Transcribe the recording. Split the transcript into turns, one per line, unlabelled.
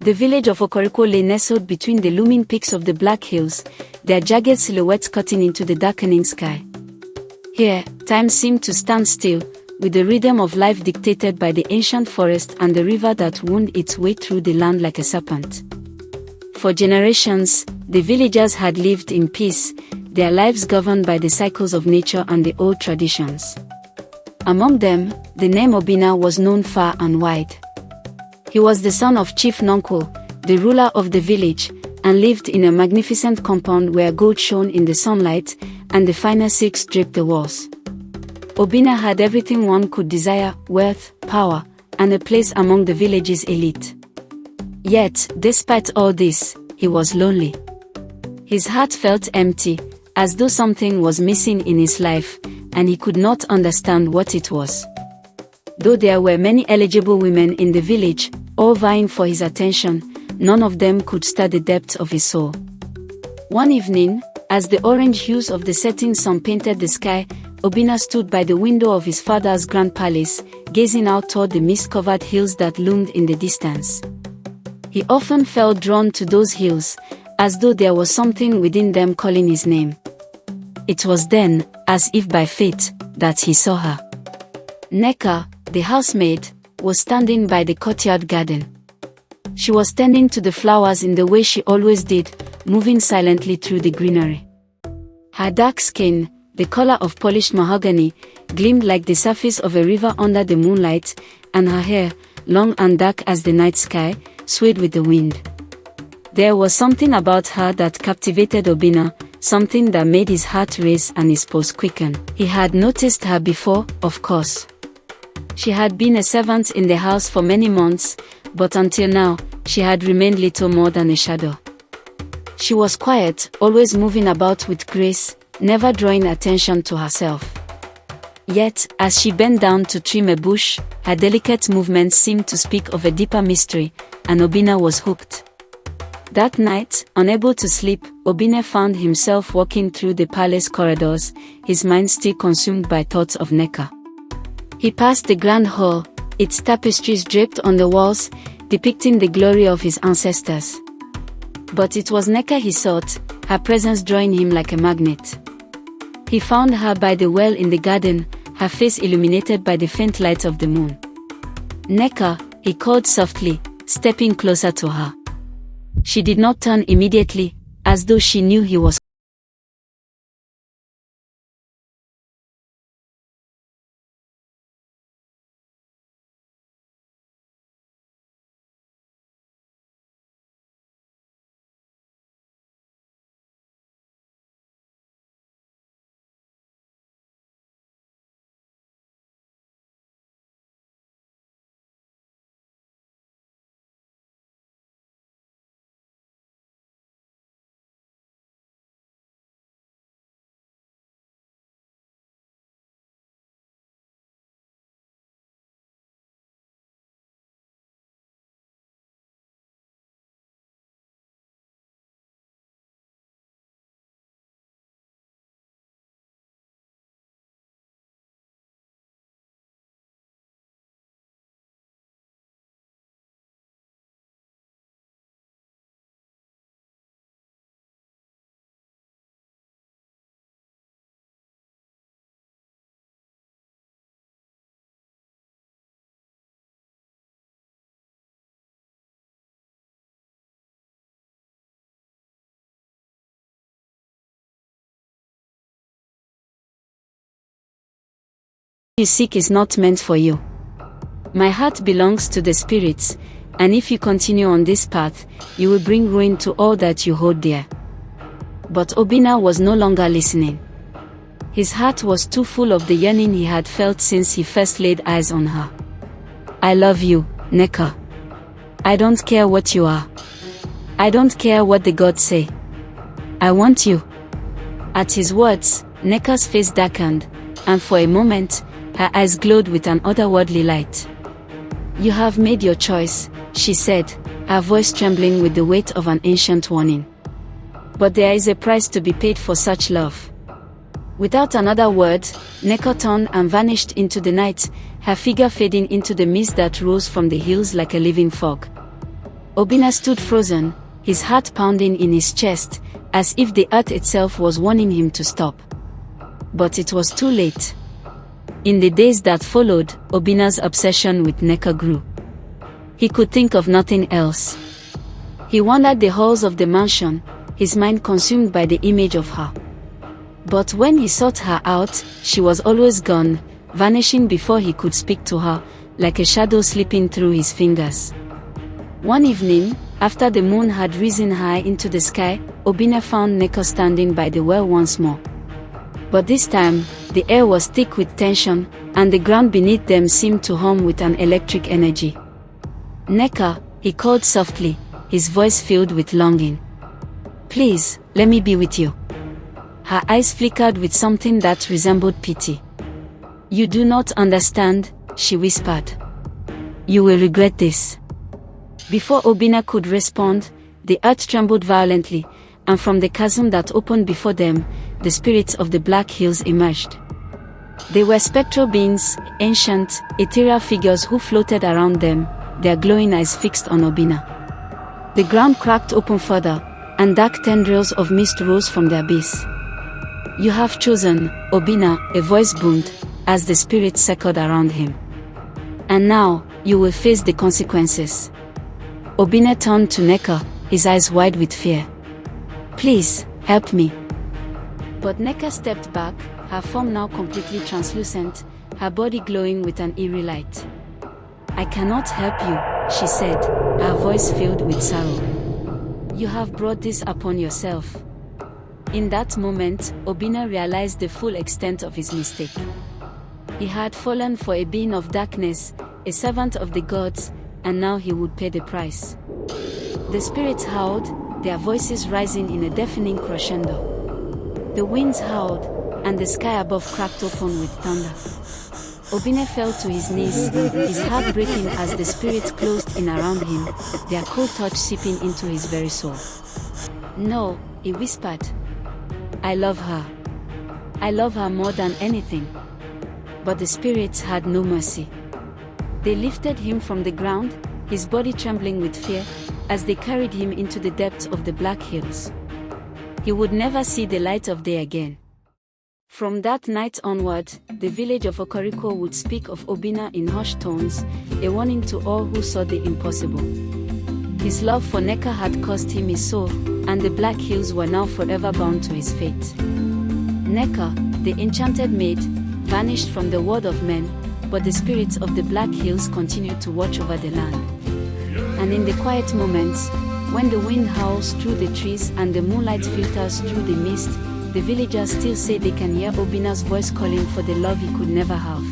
The village of Okorikwo lay nestled between the looming peaks of the Black Hills, their jagged silhouettes cutting into the darkening sky. Here, time seemed to stand still, with the rhythm of life dictated by the ancient forest and the river that wound its way through the land like a serpent. For generations, the villagers had lived in peace, their lives governed by the cycles of nature and the old traditions. Among them, the name Obinna was known far and wide. He was the son of Chief Nneka, the ruler of the village, and lived in a magnificent compound where gold shone in the sunlight, and the finest silks draped the walls. Obinna had everything one could desire: wealth, power, and a place among the village's elite. Yet, despite all this, he was lonely. His heart felt empty, as though something was missing in his life, and he could not understand what it was. Though there were many eligible women in the village, all vying for his attention, none of them could stir the depths of his soul. One evening, as the orange hues of the setting sun painted the sky, Obinna stood by the window of his father's grand palace, gazing out toward the mist-covered hills that loomed in the distance. He often felt drawn to those hills, as though there was something within them calling his name. It was then, as if by fate, that he saw her. Nneka, the housemaid, was standing by the courtyard garden. She was tending to the flowers in the way she always did, moving silently through the greenery. Her dark skin, the color of polished mahogany, gleamed like the surface of a river under the moonlight, and her hair, long and dark as the night sky, swayed with the wind. There was something about her that captivated Obinna, something that made his heart race and his pulse quicken. He had noticed her before, of course. She had been a servant in the house for many months, but until now, she had remained little more than a shadow. She was quiet, always moving about with grace, never drawing attention to herself. Yet, as she bent down to trim a bush, her delicate movements seemed to speak of a deeper mystery, and Obinna was hooked. That night, unable to sleep, Obinna found himself walking through the palace corridors, his mind still consumed by thoughts of Nneka. He passed the grand hall, its tapestries draped on the walls, depicting the glory of his ancestors. But it was Nneka he sought, her presence drawing him like a magnet. He found her by the well in the garden, her face illuminated by the faint light of the moon. "Nneka," he called softly, stepping closer to her. She did not turn immediately, as though she knew he was. You seek is not meant for you. My heart belongs to the spirits, and if you continue on this path, you will bring ruin to all that you hold dear. But Obinna was no longer listening. His heart was too full of the yearning he had felt since he first laid eyes on her. "I love you, Nneka. I don't care what you are. I don't care what the gods say. I want you." At his words, Nneka's face darkened, and for a moment, her eyes glowed with an otherworldly light. "You have made your choice," she said, her voice trembling with the weight of an ancient warning. "But there is a price to be paid for such love." Without another word, Nneka turned and vanished into the night, her figure fading into the mist that rose from the hills like a living fog. Obinna stood frozen, his heart pounding in his chest, as if the earth itself was warning him to stop. But it was too late. In the days that followed, Obinna's obsession with Nneka grew. He could think of nothing else. He wandered the halls of the mansion, his mind consumed by the image of her. But when he sought her out, she was always gone, vanishing before he could speak to her, like a shadow slipping through his fingers. One evening, after the moon had risen high into the sky, Obinna found Nneka standing by the well once more. But this time, the air was thick with tension, and the ground beneath them seemed to hum with an electric energy. "Nneka," he called softly, his voice filled with longing. "Please, let me be with you." Her eyes flickered with something that resembled pity. "You do not understand," she whispered. "You will regret this." Before Obinna could respond, the earth trembled violently, and from the chasm that opened before them, the spirits of the Black Hills emerged. They were spectral beings, ancient, ethereal figures who floated around them, their glowing eyes fixed on Obinna. The ground cracked open further, and dark tendrils of mist rose from the abyss. "You have chosen, Obinna," a voice boomed, as the spirits circled around him. "And now, you will face the consequences." Obinna turned to Nneka, his eyes wide with fear. "Please, help me." But Nneka stepped back, her form now completely translucent, her body glowing with an eerie light. "I cannot help you," she said, her voice filled with sorrow. "You have brought this upon yourself." In that moment, Obinna realized the full extent of his mistake. He had fallen for a being of darkness, a servant of the gods, and now he would pay the price. The spirits howled, their voices rising in a deafening crescendo. The winds howled, and the sky above cracked open with thunder. Obinna fell to his knees, his heart breaking as the spirits closed in around him, their cold touch seeping into his very soul. "No," he whispered. "I love her. I love her more than anything." But the spirits had no mercy. They lifted him from the ground, his body trembling with fear, as they carried him into the depths of the Black Hills. He would never see the light of day again. From that night onward, the village of Okorikwo would speak of Obinna in hushed tones, a warning to all who saw the impossible. His love for Nneka had cost him his soul, and the Black Hills were now forever bound to his fate. Nneka, the Enchanted Maid, vanished from the world of men, but the spirits of the Black Hills continued to watch over the land. And in the quiet moments, when the wind howls through the trees and the moonlight filters through the mist, the villagers still say they can hear Obinna's voice calling for the love he could never have.